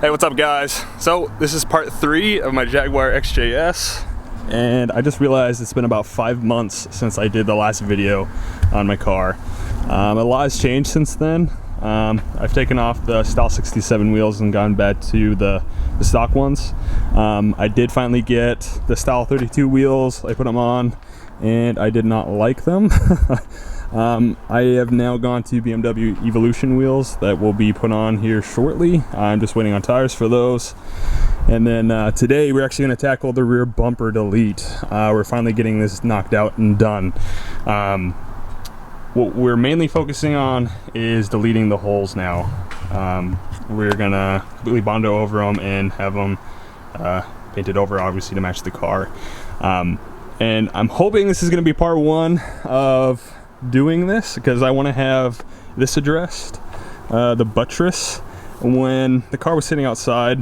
Hey, what's up guys? So this is part 3 of my Jaguar XJS, and I just realized it's been about 5 months since I did the last video on my car. A lot has changed since then. I've taken off the Style 67 wheels and gone back to the stock ones. I did finally get the Style 32 wheels. I put them on and I did not like them. I have now gone to BMW Evolution wheels that will be put on here shortly. I'm just waiting on tires for those. And then today we're actually going to tackle the rear bumper delete. We're finally getting this knocked out and done. What we're mainly focusing on is deleting the holes now. We're going to completely Bondo over them and have them painted over, obviously, to match the car. And I'm hoping this is going to be part 1 of doing this, because I want to have this addressed. The buttress, when the car was sitting outside,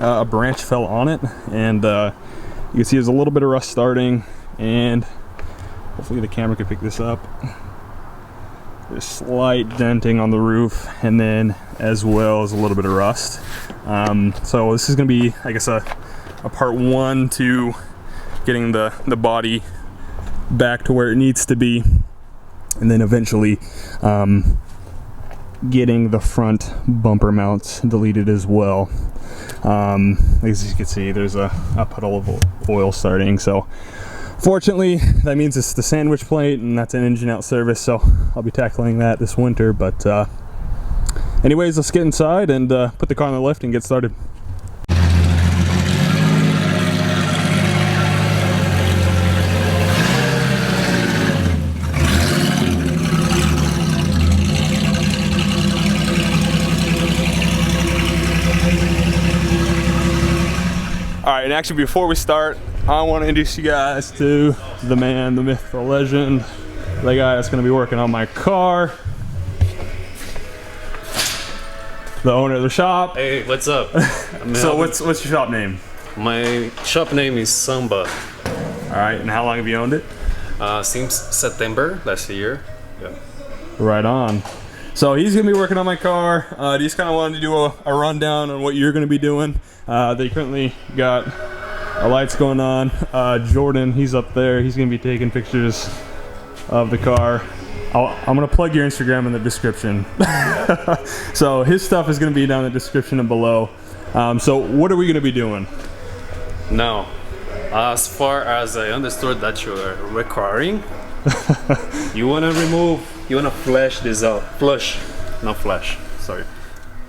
a branch fell on it, and you can see there's a little bit of rust starting, and hopefully the camera can pick this up. There's slight denting on the roof, and then as well as a little bit of rust. So this is going to be, I guess, a part 1 to getting the body back to where it needs to be, and then eventually getting the front bumper mounts deleted as well. As you can see, there's a puddle of oil starting, so fortunately that means it's the sandwich plate, and that's an engine out service, so I'll be tackling that this winter. But anyways, let's get inside and put the car on the lift and get started. Alright, and actually before we start, I want to introduce you guys to the man, the myth, the legend, the guy that's going to be working on my car, the owner of the shop. Hey, what's up? So what's your shop name? My shop name is Samba. Alright, and how long have you owned it? Since September last year. Yeah. Right on. So he's going to be working on my car. Just kind of wanted to do a rundown on what you're going to be doing. They currently got lights going on. Jordan, he's up there. He's going to be taking pictures of the car. I'm going to plug your Instagram in the description. So his stuff is going to be down in the description and below. So what are we going to be doing? Now, as far as I understood that you are requiring, you want to flush this out. Not flush, sorry.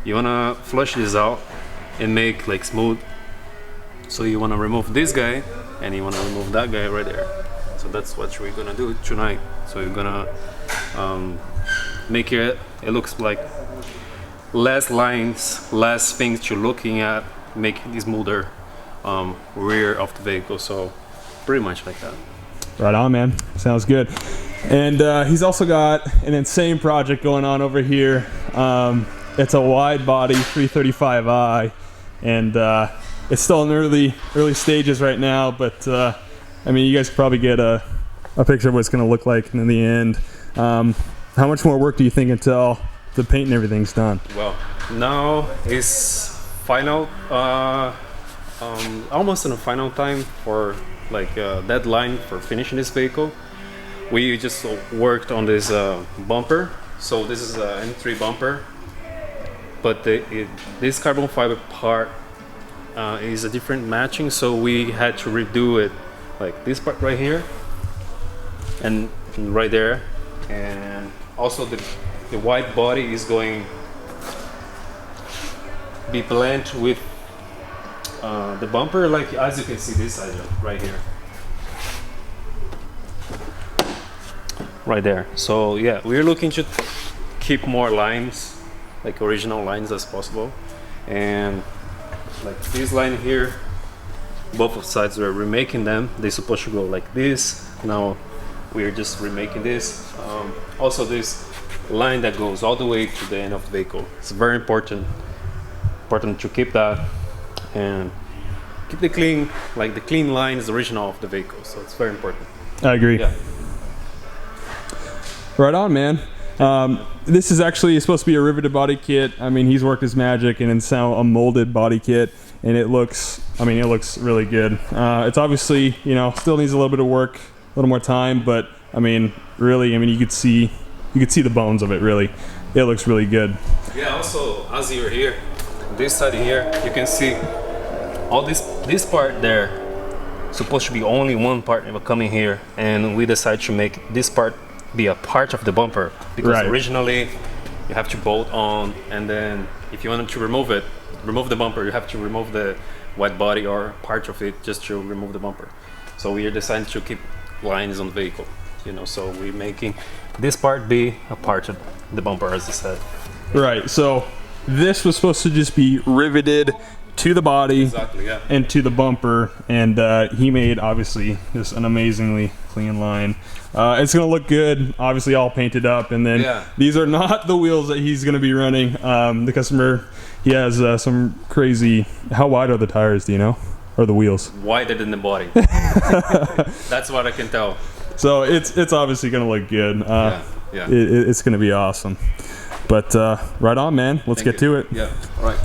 You want to flush this out and make like smooth. So you want to remove this guy and you want to remove that guy right there. So that's what we're gonna do tonight. So you're gonna make it looks like less lines, less things you're looking at, make it smoother rear of the vehicle. So pretty much like that. Right on, man. Sounds good. And he's also got an insane project going on over here. It's a wide body 335i, and it's still in early stages right now, but I mean, you guys can probably get a picture of what it's going to look like in the end. How much more work do you think until the paint and everything's done? Well, now is final, almost in the final time for like deadline for finishing this vehicle. We just worked on this bumper. So this is an M3 bumper, but this carbon fiber part is a different matching, so we had to redo it, like this part right here and right there. And also the white body is going be blended with the bumper, like as you can see this side right here, right there. So yeah, we're looking to keep more lines, like original lines as possible. And like this line here, both of sides we're remaking them. They're supposed to go like this. Now we're just remaking this. Also this line that goes all the way to the end of the vehicle. It's very important to keep that and keep the clean, like the clean line is the original of the vehicle. So it's very important. I agree. Yeah. Right on, man. This is actually supposed to be a riveted body kit. I mean, he's worked his magic and it's now a molded body kit, and it looks, I mean, it looks really good. It's obviously, you know, still needs a little bit of work, a little more time, but I mean, really, I mean, you could see the bones of it. Really, it looks really good. Yeah. Also, as you're here, this side here, you can see all this part there. Supposed to be only one part coming here, and we decided to make this part be a part of the bumper, because originally you have to bolt on, and then if you wanted to remove the bumper, you have to remove the wide body or part of it just to remove the bumper. So we are deciding to keep lines on the vehicle, you know, so we're making this part be a part of the bumper, as I said. Right, so this was supposed to just be riveted to the body and to the bumper, and he made obviously just an amazingly clean line. It's gonna look good, obviously all painted up, and then these are not the wheels that he's gonna be running. The customer, he has some crazy, how wide are the tires, do you know? Or the wheels? Wider than the body. That's what I can tell. So it's obviously gonna look good. It's gonna be awesome. But right on, man, let's get to it. Yeah, all right.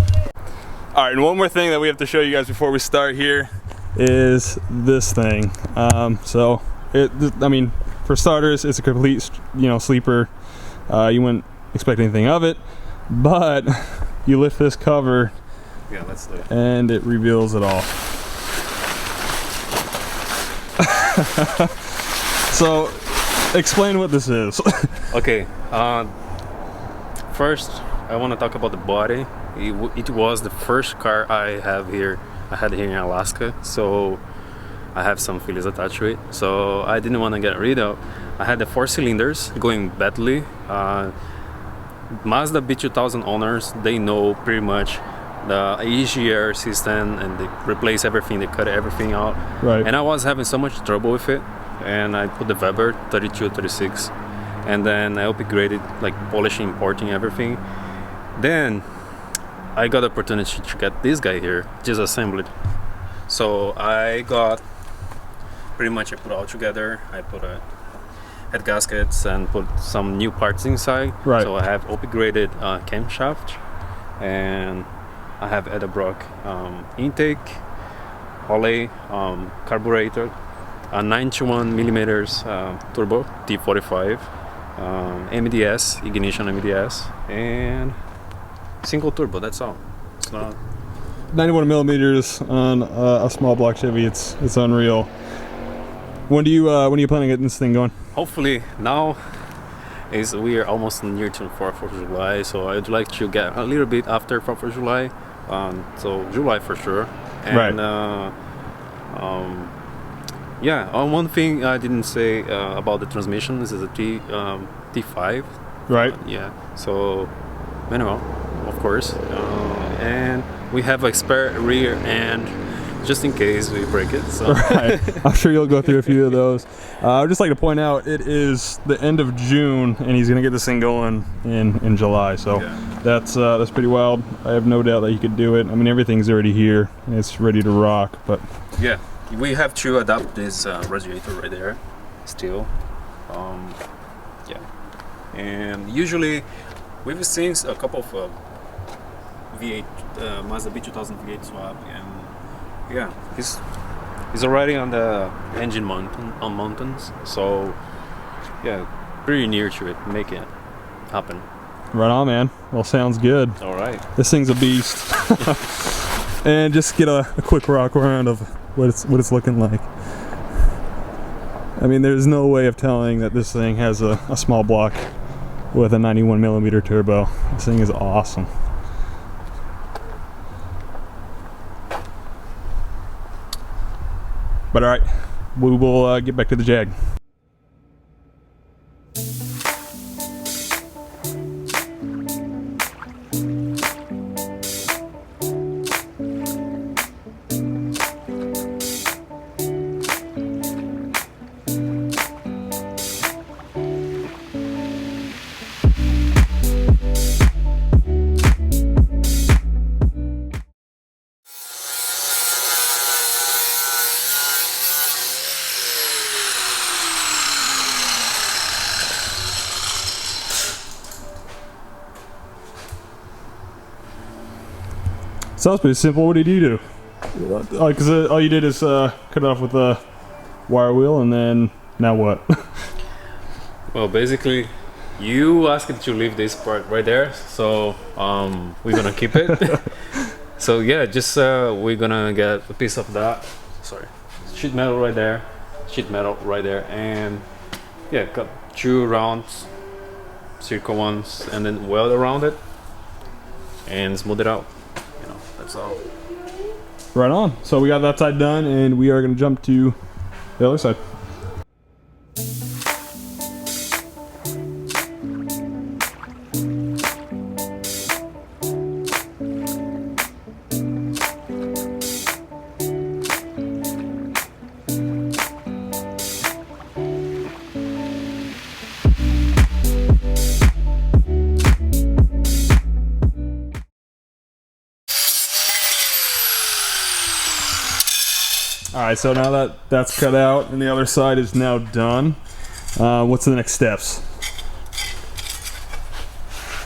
All right, and one more thing that we have to show you guys before we start here is this thing. So, I mean, for starters, it's a complete, you know, sleeper. You wouldn't expect anything of it, but you lift this cover, and it reveals it all. So, explain what this is. Okay, first I want to talk about the body. It was the first car I had here in Alaska, so I have some feelings attached to it. So I didn't want to get rid of. I had the 4 cylinders going badly. Mazda B2000 owners, they know pretty much the EGR system, and they replace everything, they cut everything out. Right. And I was having so much trouble with it, and I put the Weber 32, 36, and then I upgraded, like polishing, porting everything. Then I got the opportunity to get this guy here, just assembled. So I got pretty much, I put it all together. I put head gaskets and put some new parts inside. Right. So I have upgraded camshaft, and I have Edelbrock intake, Holley carburetor, a 91 millimeters turbo T45, MDS, ignition MDS, and single turbo. That's all. It's not 91 millimeters on a small block Chevy. It's unreal. When are you planning on getting this thing going? Hopefully now. We are almost near to 4th of July, so I'd like to get a little bit after 4th of July. So July for sure. And one thing I didn't say about the transmission. This is a T5. Right. So manual, of course, and we have a spare rear end just in case we break it. So. Right. I'm sure you'll go through a few of those. I'd just like to point out it is the end of June, and he's gonna get this thing going in July. So that's pretty wild. I have no doubt that he could do it. I mean, everything's already here and it's ready to rock. But yeah, we have to adapt this radiator right there still. And usually we've seen a couple of V8 Mazda B2000 V8 swap, and he's already on the engine mountains, so yeah, pretty near to it, make it happen. Right on, man. Well, sounds good. All right. This thing's a beast. And just get a quick rock around of what it's looking like. I mean, there's no way of telling that this thing has a small block with a 91 millimeter turbo. This thing is awesome. But all right, we will get back to the Jag. Sounds pretty simple. What did you do? Because all you did is cut it off with a wire wheel, and then now what? Well, basically, you asked to leave this part right there, so we're gonna keep it. So yeah, just we're gonna get a piece of that. Sorry, sheet metal right there, and yeah, cut 2 rounds, circle ones, and then weld around it and smooth it out. You know, that's all. Right on. So we got that side done, and we are going to jump to the other side. Alright, so now that that's cut out and the other side is now done, what's the next steps?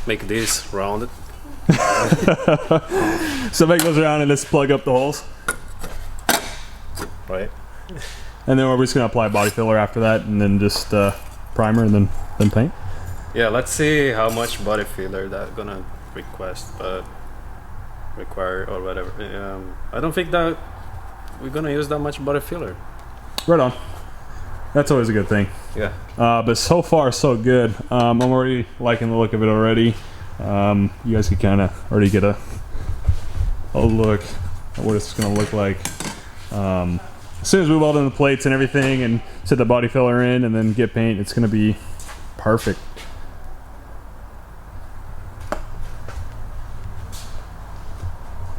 Make this rounded. So make those around and just plug up the holes. Right. And then we're just going to apply body filler after that, and then just primer and then paint. Yeah, let's see how much body filler that's gonna require or whatever. I don't think that we're gonna use that much body filler. Right on. That's always a good thing. Yeah. But so far so good. I'm already liking the look of it already. You guys can kind of already get a look at what it's going to look like. As soon as we weld in the plates and everything and set the body filler in and then get paint, it's going to be perfect.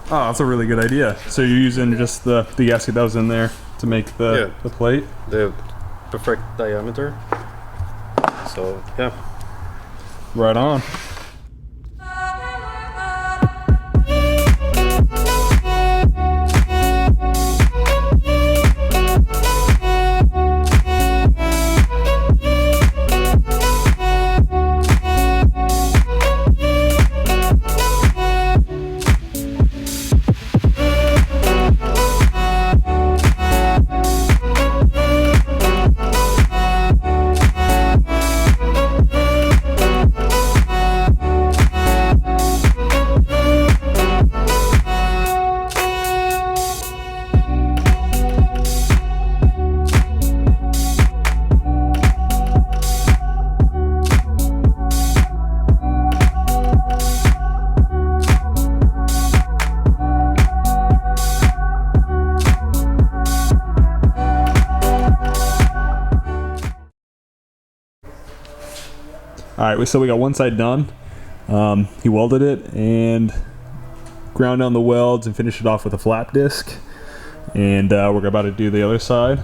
Oh, that's a really good idea. So you're using just the gasket that was in there to make the plate? The perfect diameter. So, yeah. Right on. Alright, so we got one side done. He welded it and ground down the welds and finished it off with a flap disc. And we're about to do the other side.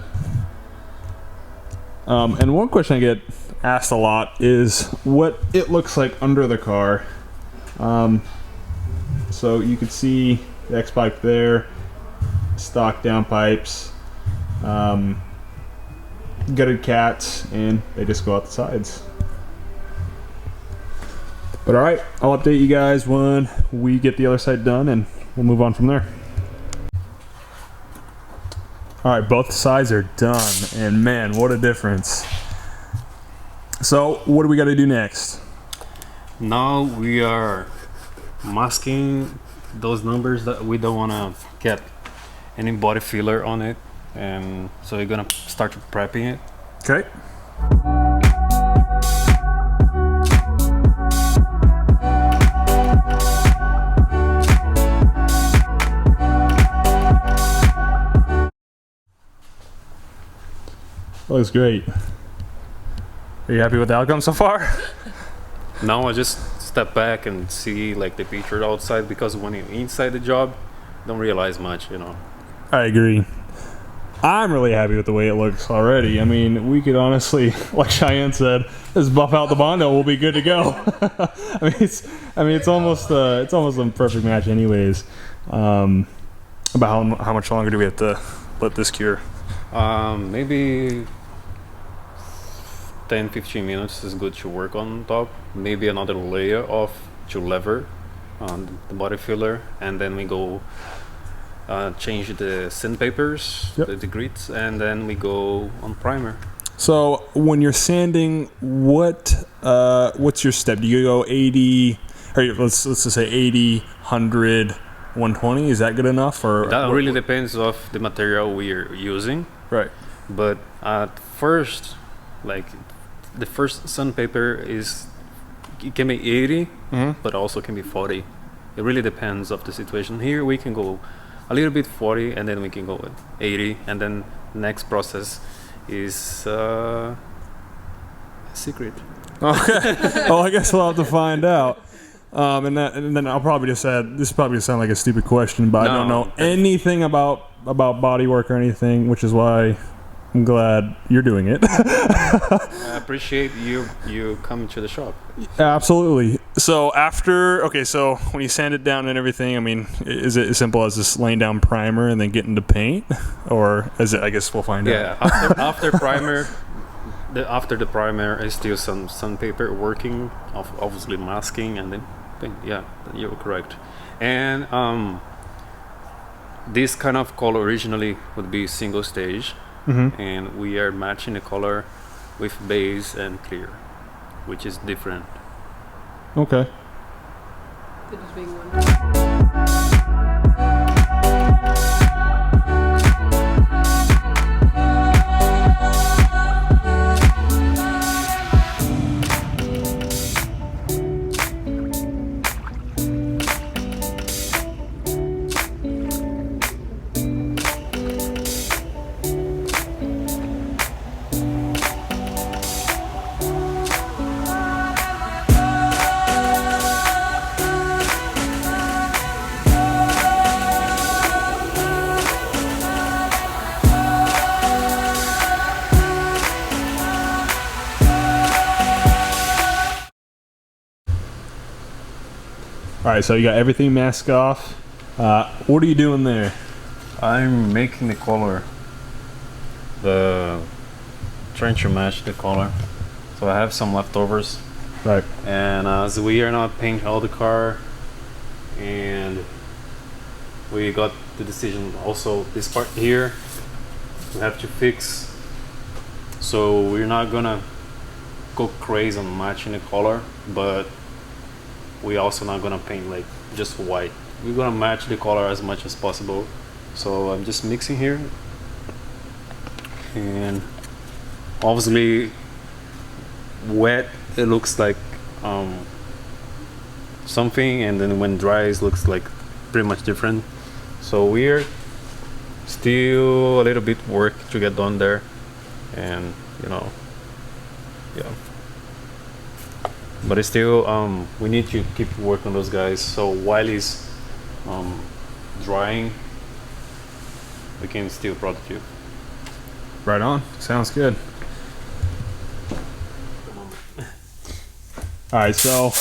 And one question I get asked a lot is what it looks like under the car. So you can see the X pipe there, stock downpipes, gutted cats, and they just go out the sides. But alright, I'll update you guys when we get the other side done and we'll move on from there. Alright, both sides are done, and man, what a difference. So, what do we got to do next? Now we are masking those numbers that we don't want to get any body filler on it, and so we're gonna start prepping it. Okay. Looks great. Are you happy with the outcome so far? Now I just step back and see like the picture outside, because when you're inside the job, don't realize much, you know. I agree. I'm really happy with the way it looks already. I mean, we could honestly, like Cheyenne said, just buff out the Bondo, we'll be good to go. It's almost a perfect match, anyways. About how much longer do we have to let this cure? Maybe 10-15 minutes is good to work on top. Maybe another layer of to lever on the body filler, and then we go change the sandpapers, Yep. the grits, and then we go on primer. So when you're sanding, what's your step? Do you go 80, or let's just say 80, 100, 120? Is that good enough? Or That really depends of the material we are using. Right. But at first, like the first sandpaper it can be 80, but also can be 40. It really depends of the situation. Here we can go a little bit 40, and then we can go with 80, and then next process is secret. Okay. Well, I guess we'll have to find out. And then I'll probably just add, this is probably gonna sound like a stupid question, but I don't know anything about body work or anything, which is why I'm glad you're doing it. I appreciate you coming to the shop. Absolutely. So so when you sand it down and everything, I mean, is it as simple as just laying down primer and then getting to paint, or is it? I guess we'll find out. Yeah, after primer, after the primer is still some sandpaper working, obviously masking, and then paint. Yeah, you're correct. And this kind of color originally would be single stage, and we are matching the color with base and clear, which is different. Okay. Dit is being one. All right, so you got everything masked off. What are you doing there? I'm making the color, trying to match the color. So I have some leftovers, Right. and as we are not painting all the car, and we got the decision also this part here we have to fix. So we're not gonna go crazy on matching the color, but we also not gonna paint like just white. We're gonna match the color as much as possible. So I'm just mixing here, and obviously wet it looks like something, and then when dry it looks like pretty much different. So we're still a little bit work to get done there, and yeah. But it's still we need to keep working on those guys. So while it's drying, we can still produce. Right on. Sounds good. All right, so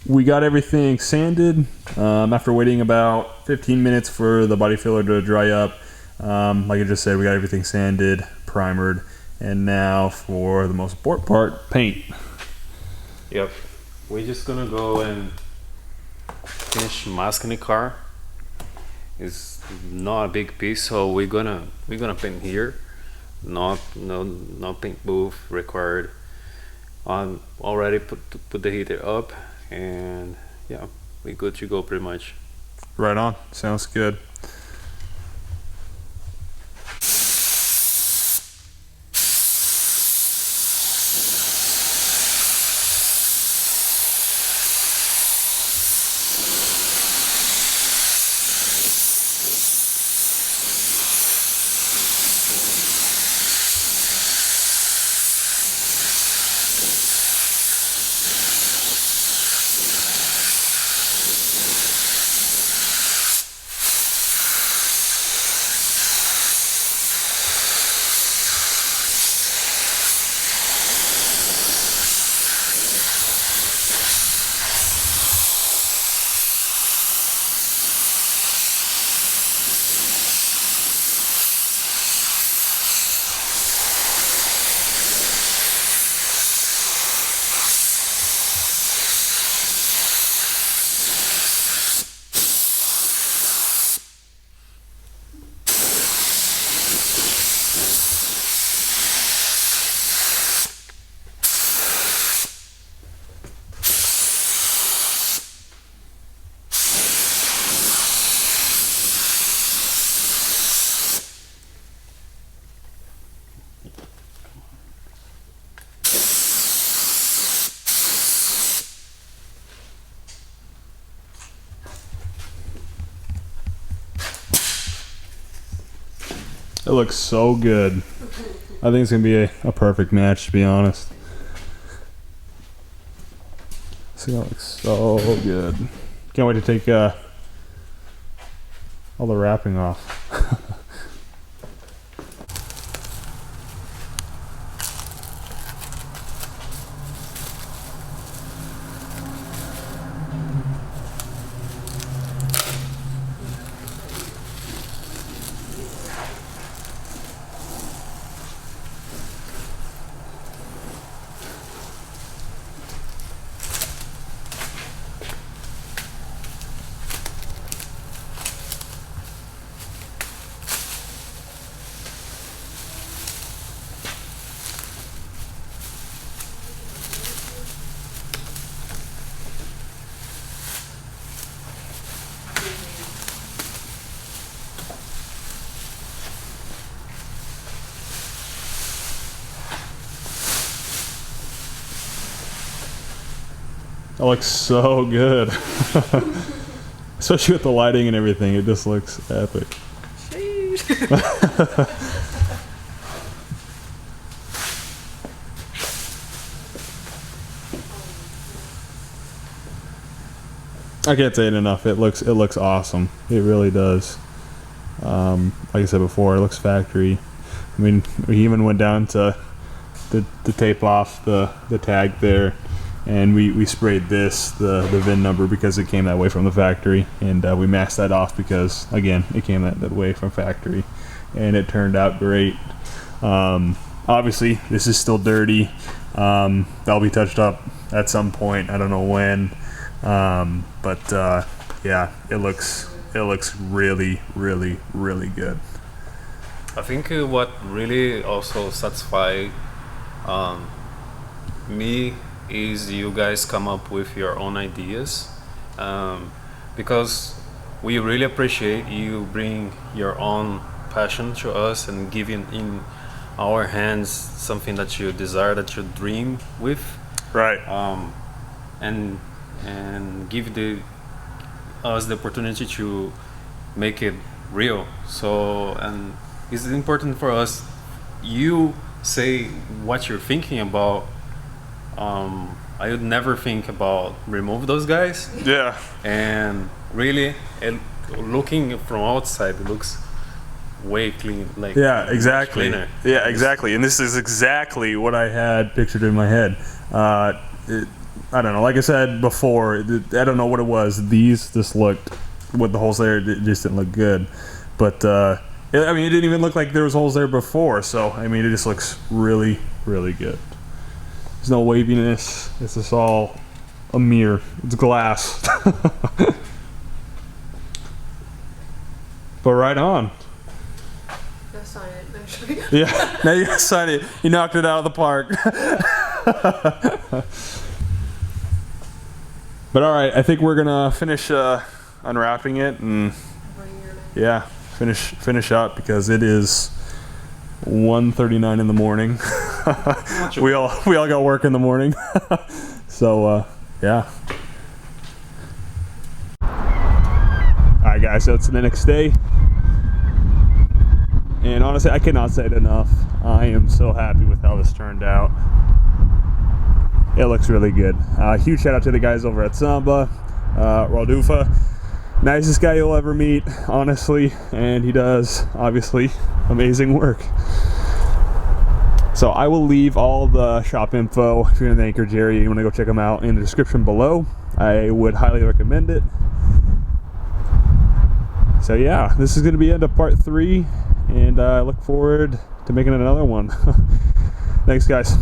we got everything sanded after waiting about 15 minutes for the body filler to dry up. Like I just said, we got everything sanded, primered, and now for the most important part, paint. Yep, we're just gonna go and finish masking the car. It's not a big piece, so we're gonna paint here. No paint booth required. Already put the heater up, and yeah, we're good to go pretty much. Right on. Sounds good. It looks so good. I think it's gonna be a perfect match, to be honest. See, that looks so good. Can't wait to take all the wrapping off. That looks so good. Especially with the lighting and everything, it just looks epic. I can't say it enough. It looks awesome. It really does. Like I said before, it looks factory. I mean, we even went down to the tape off the tag there, and we sprayed the VIN number because it came that way from the factory, and we masked that off because, again, it came that way from factory, and it turned out great. Obviously, this is still dirty. That'll be touched up at some point. I don't know when, but yeah, it looks really, really, really good. I think what really also satisfies me is you guys come up with your own ideas, because we really appreciate you bring your own passion to us and giving in our hands something that you desire, that you dream with, Right. and give us the opportunity to make it real. So, and it's important for us, you say what you're thinking about. I would never think about remove those guys, Yeah. and really, looking from outside, it looks way clean. Like, Yeah, exactly. cleaner. Yeah, exactly. And this is exactly what I had pictured in my head. I don't know. Like I said before, I don't know what it was. These just looked, with the holes there, it just didn't look good. But I mean, it didn't even look like there was holes there before. So I mean, it just looks really, really good. There's no waviness. It's just all a mirror. It's glass. But right on. Go sign it, actually. Yeah, now you gotta sign it. You knocked it out of the park. But all right, I think we're gonna finish unwrapping it and yeah, finish up because it is 1:39 in the morning. we all got work in the morning. So yeah. All right, guys. So it's the next day. And honestly, I cannot say it enough. I am so happy with how this turned out. It looks really good. Huge shout out to the guys over at Samba, Rodolfo. Nicest guy you'll ever meet, honestly. And he does, obviously, amazing work. So I will leave all the shop info, if you're in the Anchorage area, you want to go check them out, in the description below. I would highly recommend it. So yeah, this is going to be end of part 3. And I look forward to making another one. Thanks, guys.